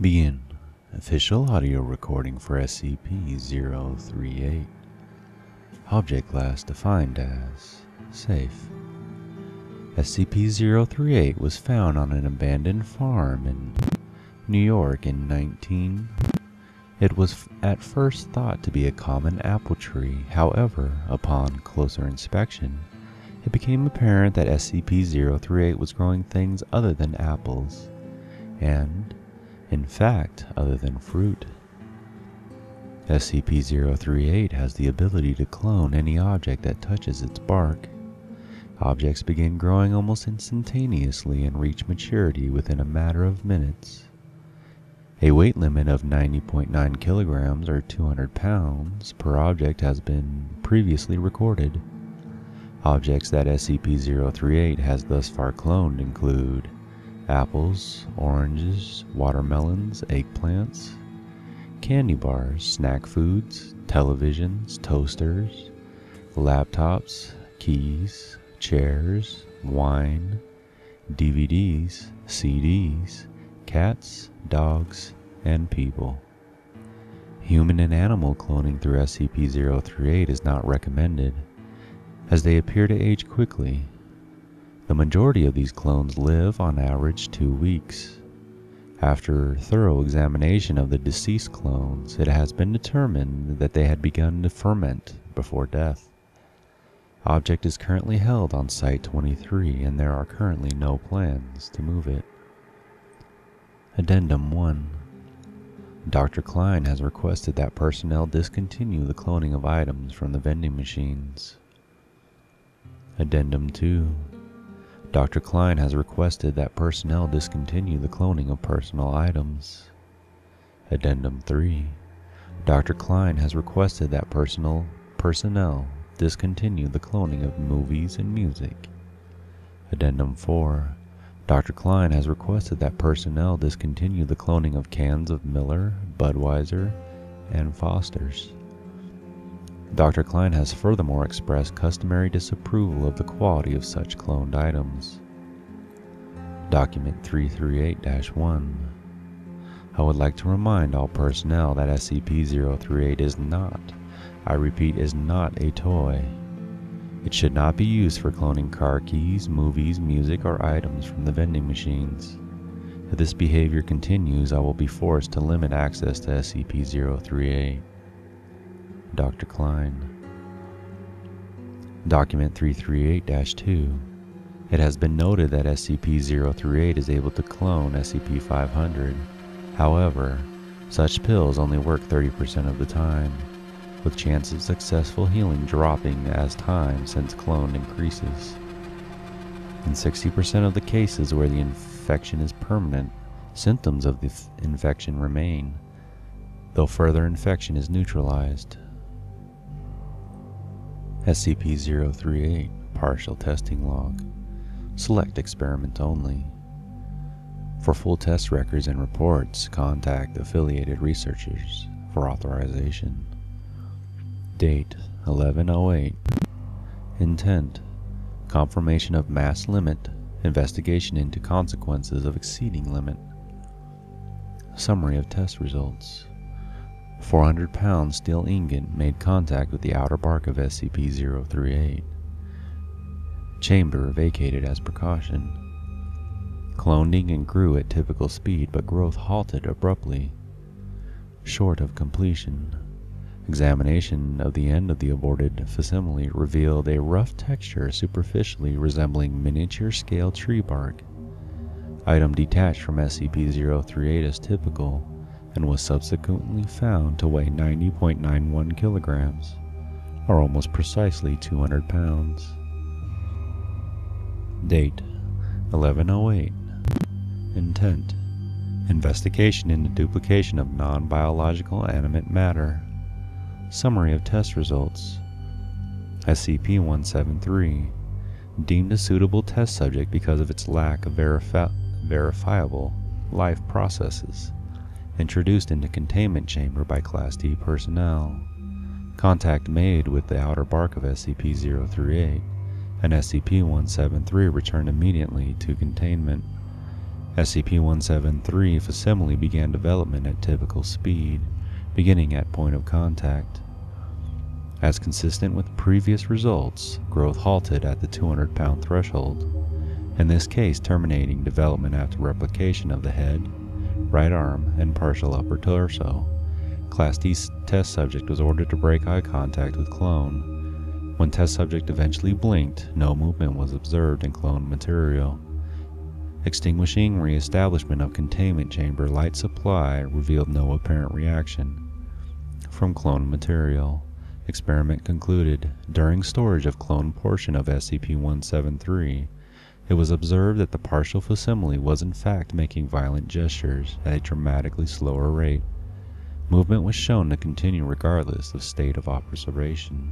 Begin. Official audio recording for SCP-038. Object class defined as safe. SCP-038 was found on an abandoned farm in New York in 19. It was at first thought to be a common apple tree. However, upon closer inspection, it became apparent that SCP-038 was growing things other than apples, and in fact, other than fruit. SCP-038 has the ability to clone any object that touches its bark. Objects begin growing almost instantaneously and reach maturity within a matter of minutes. A weight limit of 90.9 kilograms or 200 pounds per object has been previously recorded. Objects that SCP-038 has thus far cloned include apples, oranges, watermelons, eggplants, candy bars, snack foods, televisions, toasters, laptops, keys, chairs, wine, DVDs, CDs, cats, dogs, and people. Human and animal cloning through SCP-038 is not recommended, as they appear to age quickly. The majority of these clones live on average 2 weeks. After thorough examination of the deceased clones, it has been determined that they had begun to ferment before death. Object is currently held on Site-23 and there are currently no plans to move it. Addendum 1. Dr. Klein has requested that personnel discontinue the cloning of items from the vending machines. Addendum 2. Dr. Klein has requested that personnel discontinue the cloning of personal items. Addendum 3. Dr. Klein has requested that personnel discontinue the cloning of movies and music. Addendum 4. Dr. Klein has requested that personnel discontinue the cloning of cans of Miller, Budweiser, and Foster's. Dr. Klein has furthermore expressed customary disapproval of the quality of such cloned items. Document 338-1. I would like to remind all personnel that SCP-038 is not, I repeat, is not a toy. It should not be used for cloning car keys, movies, music, or items from the vending machines. If this behavior continues, I will be forced to limit access to SCP-038. Dr. Klein. Document 338-2. It has been noted that SCP-038 is able to clone SCP-500. However, such pills only work 30% of the time, with chance of successful healing dropping as time since cloned increases. In 60% of the cases where the infection is permanent, symptoms of the infection remain, though further infection is neutralized. SCP-038 Partial Testing Log. Select experiment only. For full test records and reports, contact affiliated researchers for authorization. Date 11/08. Intent: confirmation of mass limit, investigation into consequences of exceeding limit. Summary of test results. 400-pound steel ingot made contact with the outer bark of SCP-038. Chamber vacated as precaution. Cloned and grew at typical speed, but growth halted abruptly, short of completion. Examination of the end of the aborted facsimile revealed a rough texture superficially resembling miniature scale tree bark. Item detached from SCP-038 as typical, and was subsequently found to weigh 90.91 kilograms, or almost precisely 200 pounds. Date 11/08. Intent: investigation into duplication of non-biological animate matter. Summary of test results. SCP-173 deemed a suitable test subject because of its lack of verifiable life processes. Introduced into containment chamber by Class D personnel. Contact made with the outer bark of SCP-038, and SCP-173 returned immediately to containment. SCP-173 facsimile began development at typical speed, beginning at point of contact. As consistent with previous results, growth halted at the 200-pound threshold, in this case terminating development after replication of the head, right arm, and partial upper torso. Class D test subject was ordered to break eye contact with clone. When test subject eventually blinked, no movement was observed in cloned material. Extinguishing re-establishment of containment chamber light supply revealed no apparent reaction from cloned material. Experiment concluded. During storage of cloned portion of SCP-173, it was observed that the partial facsimile was in fact making violent gestures at a dramatically slower rate. Movement was shown to continue regardless of state of observation.